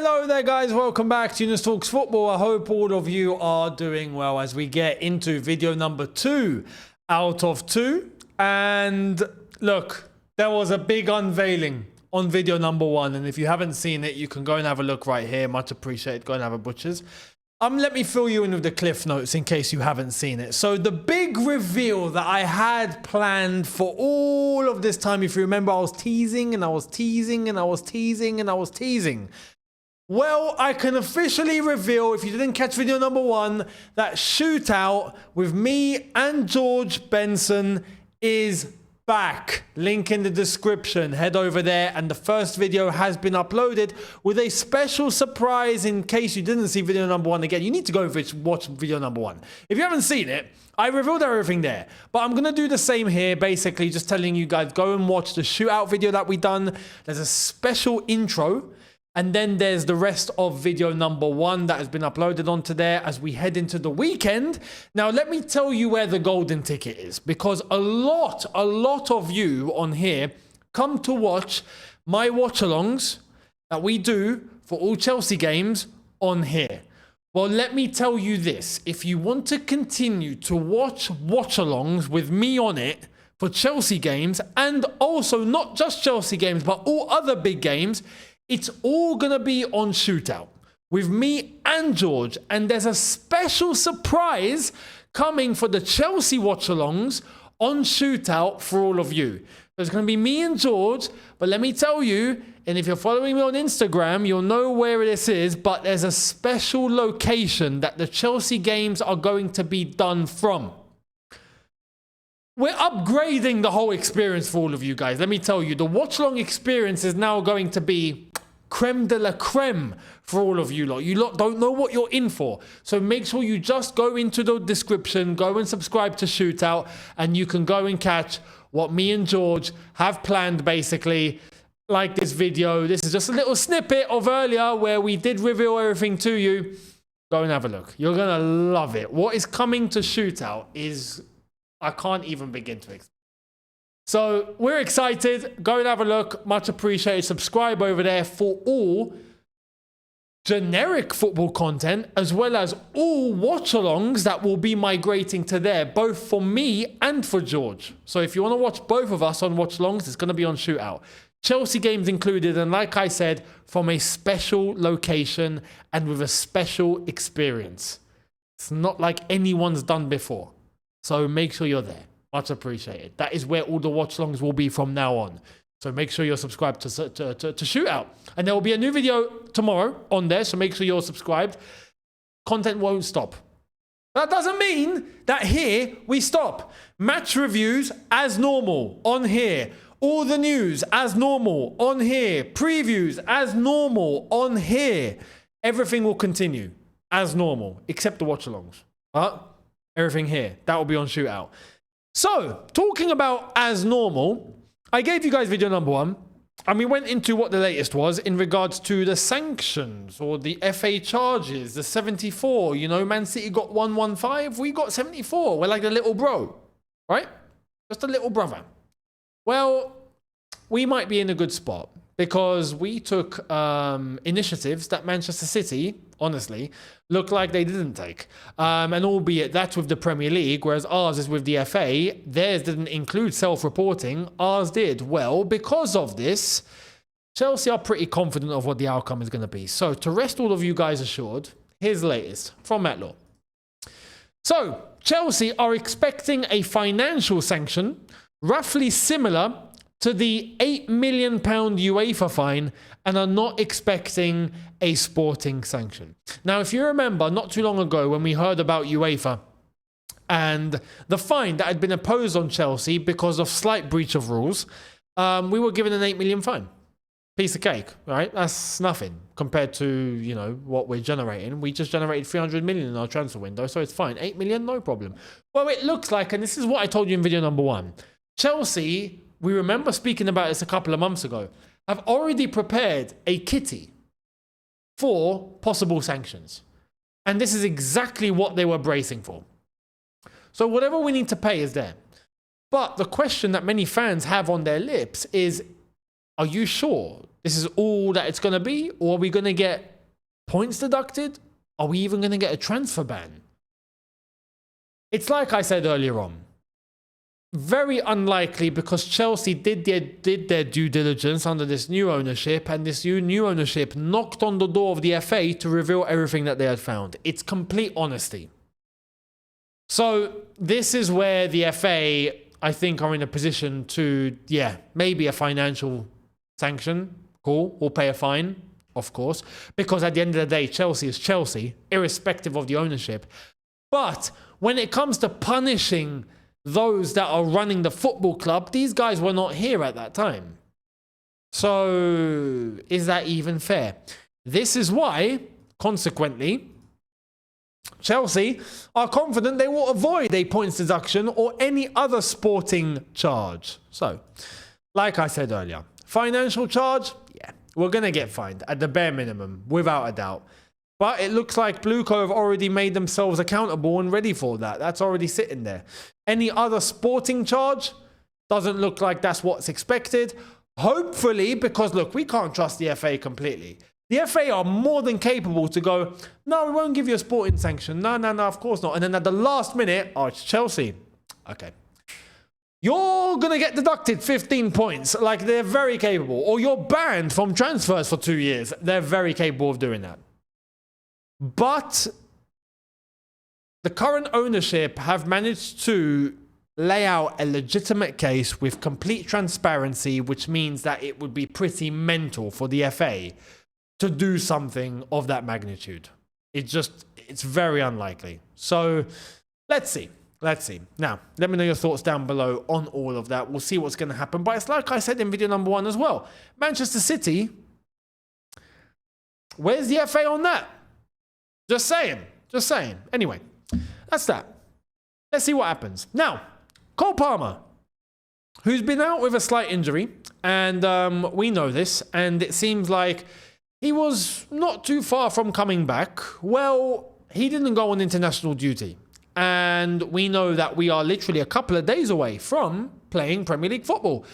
Hello there guys, welcome back to Younes Talks Football. I hope all of you are doing well as we get into video number 2 out of 2. And look, there was a big unveiling on video number 1, and if you haven't seen it, you can go and have a look right here. Much appreciated. Go and have a butcher's. Let me fill you in with the cliff notes in case you haven't seen it. So the big reveal that I had planned for all of this time, if you remember, I was teasing and I was teasing and I was teasing and I was teasing. Well, I can officially reveal, if you didn't catch video number 1, that shootout with me and George Benson is back. Link in the description. Head over there, and the first video has been uploaded with a special surprise. In case you didn't see video number 1 again, you need to go watch video number 1. If you haven't seen it, I revealed everything there, but I'm gonna do the same here, basically just telling you guys, go and watch the shootout video that we done. There's a special intro, and then there's the rest of video number 1 that has been uploaded onto there as we head into the weekend. Now, let me tell you where the golden ticket is, because a lot of you on here come to watch my watch-alongs that we do for all Chelsea games on here. Well, let me tell you this. If you want to continue to watch watch-alongs with me on it for Chelsea games, and also not just Chelsea games, but all other big games, it's all going to be on Shootout with me and George. And there's a special surprise coming for the Chelsea watch-alongs on Shootout for all of you. There's going to be me and George, but let me tell you, and if you're following me on Instagram, you'll know where this is, but there's a special location that the Chelsea games are going to be done from. We're upgrading the whole experience for all of you guys. Let me tell you, the watch-along experience is now going to be creme de la creme for all of you lot. You lot don't know what you're in for. So make sure you just go into the description, go and subscribe to Shootout, and you can go and catch what me and George have planned, basically. Like this video. This is just a little snippet of earlier where we did reveal everything to you. Go and have a look. You're going to love it. What is coming to Shootout is, I can't even begin to explain. So we're excited. Go and have a look. Much appreciated. Subscribe over there for all generic football content, as well as all watch-alongs that will be migrating to there, both for me and for George. So if you want to watch both of us on watch-alongs, it's going to be on Shootout. Chelsea games included, and like I said, from a special location and with a special experience. It's not like anyone's done before. So make sure you're there. Much appreciated. That is where all the watch-alongs will be from now on. So make sure you're subscribed to Shootout. And there will be a new video tomorrow on there, so make sure you're subscribed. Content won't stop. That doesn't mean that here we stop. Match reviews as normal on here. All the news as normal on here. Previews as normal on here. Everything will continue as normal, except the watch-alongs. Everything here. That will be on Shootout. So, talking about as normal, I gave you guys video number 1, and we went into what the latest was in regards to the sanctions or the FA charges, the 74. You know, Man City got 115, we got 74. We're like a little bro, right? Just a little brother. Well, we might be in a good spot because we took initiatives that Manchester City, honestly, look like they didn't take. And albeit that's with the Premier League, whereas ours is with the FA, theirs didn't include self-reporting, ours did. Well, because of this, Chelsea are pretty confident of what the outcome is going to be. So to rest all of you guys assured, here's the latest from Matt Law. So Chelsea are expecting a financial sanction roughly similar to the £8 million UEFA fine, and are not expecting a sporting sanction. Now, if you remember, not too long ago when we heard about UEFA and the fine that had been imposed on Chelsea because of slight breach of rules, we were given an £8 million fine. Piece of cake, right? That's nothing compared to, you know, what we're generating. We just generated 300 million in our transfer window, so it's fine. 8 million, no problem. Well, it looks like, and this is what I told you in video number 1, Chelsea, we remember speaking about this a couple of months ago, have already prepared a kitty for possible sanctions. And this is exactly what they were bracing for. So whatever we need to pay is there. But the question that many fans have on their lips is, are you sure this is all that it's going to be? Or are we going to get Points deducted? Are we even going to get a transfer ban? It's like I said earlier on. Very unlikely, because Chelsea did their due diligence under this new ownership, and this new ownership knocked on the door of the FA to reveal everything that they had found. It's complete honesty. So this is where the FA, I think, are in a position to, maybe a financial sanction. Cool, we'll pay a fine, of course, because at the end of the day, Chelsea is Chelsea, irrespective of the ownership. But when it comes to punishing those that are running the football club, these guys were not here at that time. So is that even fair? This is why, consequently, Chelsea are confident they will avoid a points deduction or any other sporting charge. So, like I said earlier, financial charge, we're going to get fined at the bare minimum, without a doubt. But it looks like Blueco have already made themselves accountable and ready for that. That's already sitting there. Any other sporting charge doesn't look like that's what's expected. Hopefully, because look, we can't trust the FA completely. The FA are more than capable to go, no, we won't give you a sporting sanction. No, of course not. And then at the last minute, oh, it's Chelsea. Okay. You're going to get deducted 15 points. Like, they're very capable. Or you're banned from transfers for 2 years. They're very capable of doing that. But the current ownership have managed to lay out a legitimate case with complete transparency, which means that it would be pretty mental for the FA to do something of that magnitude. It's very unlikely. So let's see. Now, let me know your thoughts down below on all of that. We'll see what's going to happen. But it's like I said in video number 1 as well. Manchester City, where's the FA on that? Just saying. Anyway, that's that. Let's see what happens. Now, Cole Palmer, who's been out with a slight injury, and we know this, and it seems like he was not too far from coming back. Well, he didn't go on international duty. And we know that we are literally a couple of days away from playing Premier League football.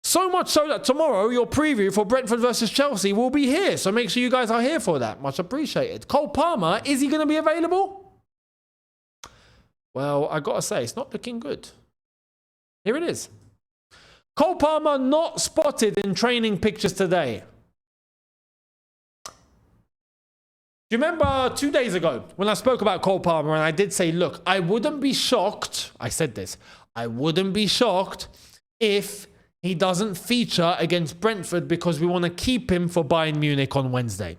So much so that tomorrow, your preview for Brentford versus Chelsea will be here. So make sure you guys are here for that. Much appreciated. Cole Palmer, is he going to be available? Well, I got to say, it's not looking good. Here it is. Cole Palmer not spotted in training pictures today. Do you remember 2 days ago when I spoke about Cole Palmer and I did say, look, I wouldn't be shocked. I said this. I wouldn't be shocked if he doesn't feature against Brentford because we want to keep him for Bayern Munich on Wednesday.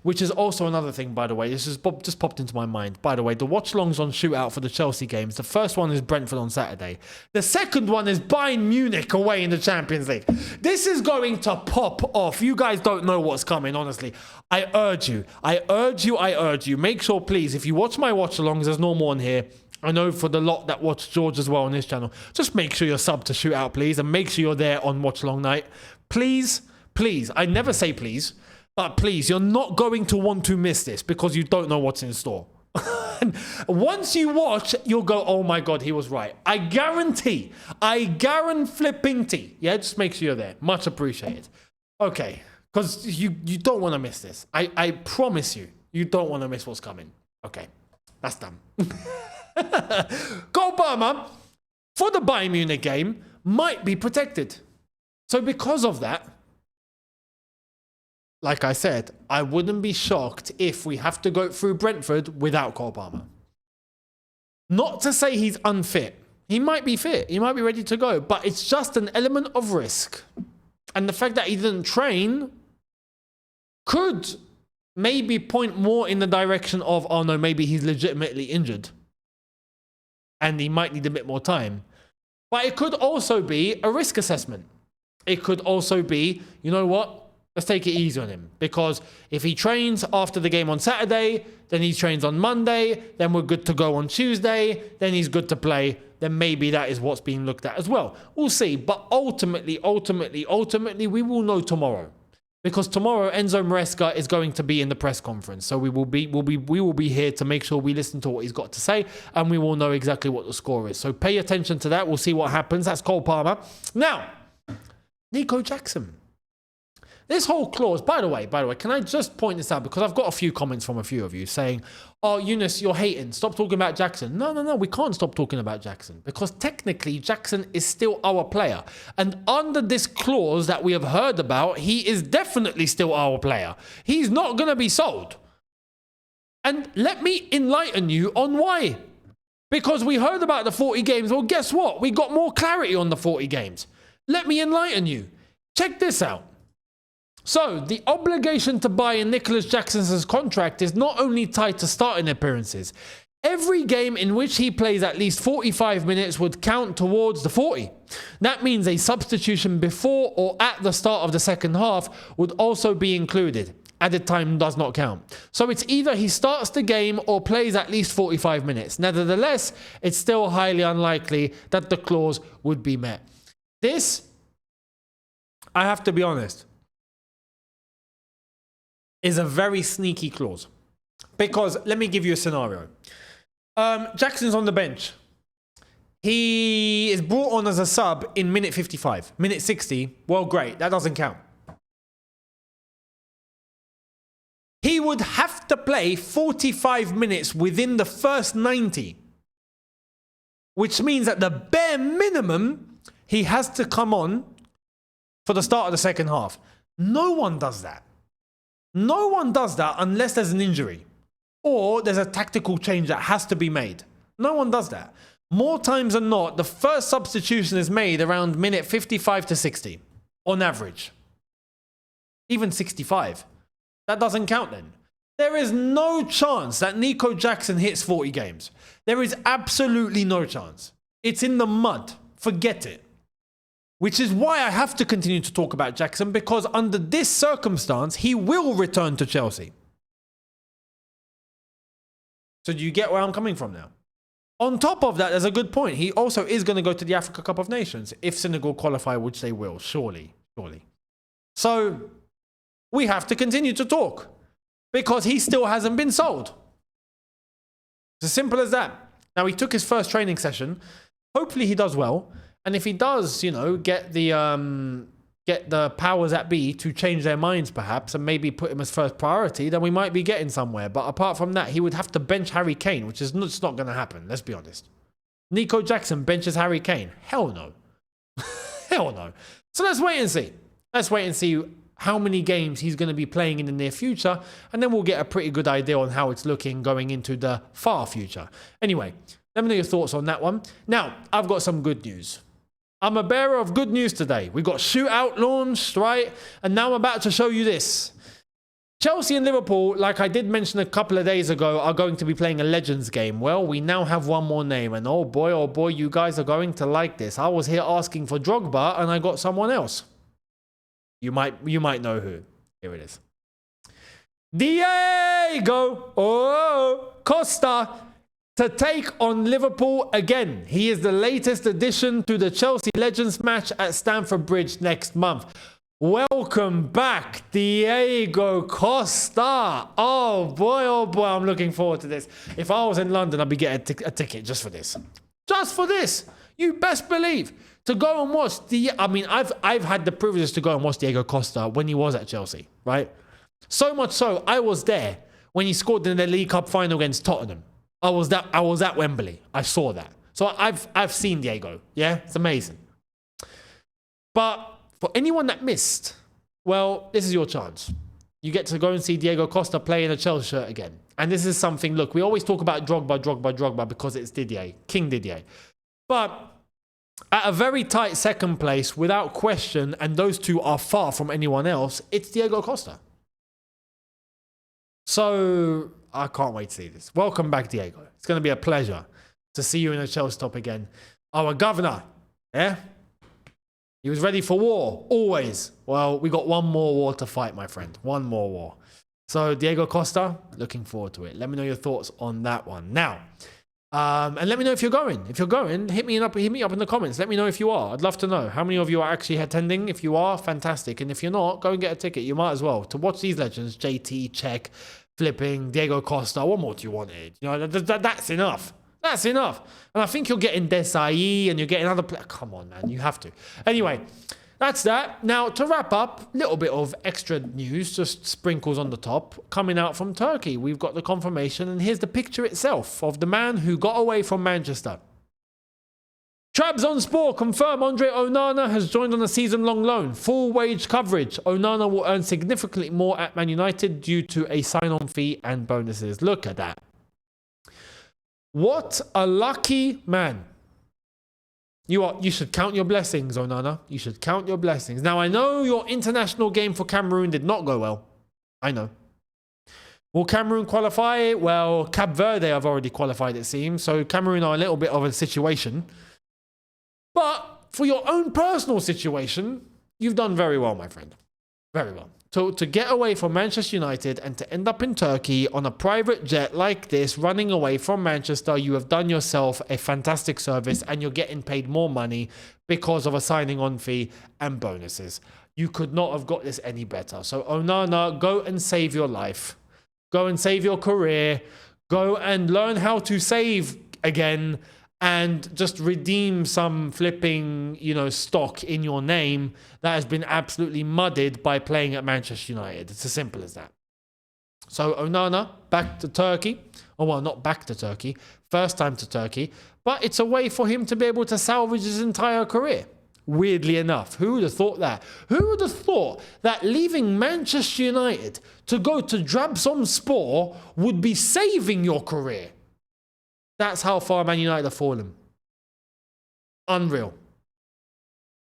Which is also another thing, by the way. This just popped into my mind. By the way, the watch-alongs on Shootout for the Chelsea games. The first one is Brentford on Saturday. The second one is Bayern Munich away in the Champions League. This is going to pop off. You guys don't know what's coming, honestly. I urge you. Make sure, please, if you watch my watch-alongs, there's no more on here. I know for the lot that watch George as well on his channel, just make sure you're subbed to Shootout, please, and make sure you're there on watch-along night. Please, I never say please, but please, you're not going to want to miss this because you don't know what's in store. Once you watch, you'll go, oh my God, he was right. I guarantee. Yeah, just make sure you're there. Much appreciated. Okay, because you don't want to miss this. I promise you don't want to miss what's coming. Okay, that's done. Cole Palmer, for the Bayern Munich game, might be protected. So because of that, like I said, I wouldn't be shocked if we have to go through Brentford without Cole Palmer. Not to say he's unfit. He might be fit. He might be ready to go. But it's just an element of risk. And the fact that he didn't train could maybe point more in the direction of, oh no, maybe he's legitimately injured. And he might need a bit more time. But it could also be a risk assessment. It could also be, you know what? Let's take it easy on him. Because if he trains after the game on Saturday, then he trains on Monday, then we're good to go on Tuesday, then he's good to play, then maybe that is what's being looked at as well. We'll see. But ultimately, we will know tomorrow. Because tomorrow, Enzo Maresca is going to be in the press conference. So we will be here to make sure we listen to what he's got to say, and we will know exactly what the score is. So pay attention to that. We'll see what happens. That's Cole Palmer. Now, Nico Jackson. This whole clause, by the way, can I just point this out? Because I've got a few comments from a few of you saying, oh, Younes, you're hating. Stop talking about Jackson. No, we can't stop talking about Jackson because technically Jackson is still our player. And under this clause that we have heard about, he is definitely still our player. He's not going to be sold. And let me enlighten you on why. Because we heard about the 40 games. Well, guess what? We got more clarity on the 40 games. Let me enlighten you. Check this out. So, the obligation to buy in Nicholas Jackson's contract is not only tied to starting appearances. Every game in which he plays at least 45 minutes would count towards the 40. That means a substitution before or at the start of the second half would also be included. Added time does not count. So it's either he starts the game or plays at least 45 minutes. Nevertheless, it's still highly unlikely that the clause would be met. This, I have to be honest, is a very sneaky clause. Because let me give you a scenario. Jackson's on the bench. He is brought on as a sub in minute 55. Minute 60, well, great. That doesn't count. He would have to play 45 minutes within the first 90. Which means at the bare minimum, he has to come on for the start of the second half. No one does that. No one does that unless there's an injury. Or there's a tactical change that has to be made. No one does that. More times than not, the first substitution is made around minute 55 to 60. On average. Even 65. That doesn't count then. There is no chance that Nico Jackson hits 40 games. There is absolutely no chance. It's in the mud. Forget it. Which is why I have to continue to talk about Jackson, because under this circumstance, he will return to Chelsea. So do you get where I'm coming from now? On top of that, there's a good point. He also is going to go to the Africa Cup of Nations if Senegal qualify, which they will, surely. So we have to continue to talk because he still hasn't been sold. It's as simple as that. Now, he took his first training session. Hopefully he does well. And if he does, you know, get the powers that be to change their minds perhaps and maybe put him as first priority, then we might be getting somewhere. But apart from that, he would have to bench Harry Kane, which is just not going to happen. Let's be honest. Nico Jackson benches Harry Kane. Hell no. Hell no. So let's wait and see. Let's wait and see how many games he's going to be playing in the near future. And then we'll get a pretty good idea on how it's looking going into the far future. Anyway, let me know your thoughts on that one. Now, I've got some good news. I'm a bearer of good news today. We got Shootout launched, right? And now I'm about to show you this. Chelsea and Liverpool, like I did mention a couple of days ago, are going to be playing a Legends game. Well, we now have one more name. And oh boy, you guys are going to like this. I was here asking for Drogba and I got someone else. You might know who. Here it is. Diego Costa to take on Liverpool again. He is the latest addition to the Chelsea Legends match at Stamford Bridge next month. Welcome back, Diego Costa. Oh boy, I'm looking forward to this. If I was in London, I'd be getting a ticket just for this. Just for this. You best believe. To go and watch I've had the privilege to go and watch Diego Costa when he was at Chelsea, right? So much so, I was there when he scored in the League Cup final against Tottenham. I was at Wembley. I saw that. So I've seen Diego. Yeah, it's amazing. But for anyone that missed, well, this is your chance. You get to go and see Diego Costa play in a Chelsea shirt again. And this is something, look, we always talk about Drogba because it's Didier, King Didier. But at a very tight second place, without question, and those two are far from anyone else, it's Diego Costa. So I can't wait to see this. Welcome back, Diego. It's going to be a pleasure to see you in a Chelsea top again. Our governor, yeah? He was ready for war, always. Well, we got one more war to fight, my friend. One more war. So Diego Costa, looking forward to it. Let me know your thoughts on that one. Now, and let me know if you're going. If you're going, hit me up in the comments. Let me know if you are. I'd love to know how many of you are actually attending. If you are, fantastic. And if you're not, go and get a ticket. You might as well. To watch these legends, JT, Czech, Flipping, Diego Costa. What more do you want? You know, that's enough. That's enough. And I think you're getting Desai and you're getting other players. Come on, man. You have to. Anyway, that's that. Now, to wrap up, a little bit of extra news, just sprinkles on the top, coming out from Turkey. We've got the confirmation, and here's the picture itself of the man who got away from Manchester. Trabzonspor confirm Andre Onana has joined on a season-long loan. Full wage coverage. Onana will earn significantly more at Man United due to a sign-on fee and bonuses. Look at that. What a lucky man. You should count your blessings, Onana. You should count your blessings. Now, I know your international game for Cameroon did not go well. I know. Will Cameroon qualify? Well, Cape Verde have already qualified, it seems. So Cameroon are a little bit of a situation. But for your own personal situation, you've done very well, my friend. Very well. So to get away from Manchester United and to end up in Turkey on a private jet like this, running away from Manchester, you have done yourself a fantastic service and you're getting paid more money because of a signing on fee and bonuses. You could not have got this any better. So Onana, go and save your life. Go and save your career. Go and learn how to save again and just redeem some flipping, stock in your name that has been absolutely muddied by playing at Manchester United. It's as simple as that. So Onana, back to Turkey. Oh, well, not back to Turkey. First time to Turkey. But it's a way for him to be able to salvage his entire career. Weirdly enough. Who would have thought that? Who would have thought that leaving Manchester United to go to Trabzonspor would be saving your career? That's how far Man United have fallen. Unreal.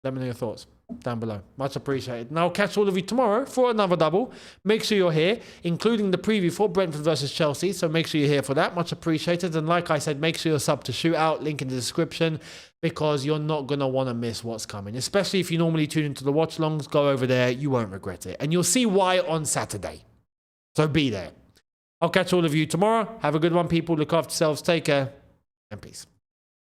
Let me know your thoughts down below. Much appreciated. And I'll catch all of you tomorrow for another double. Make sure you're here, including the preview for Brentford versus Chelsea. So make sure you're here for that. Much appreciated. And like I said, make sure you're sub to Shootout. Link in the description, because you're not going to want to miss what's coming. Especially if you normally tune into the watch-longs. Go over there. You won't regret it. And you'll see why on Saturday. So be there. I'll catch all of you tomorrow. Have a good one, people. Look after yourselves. Take care. And peace.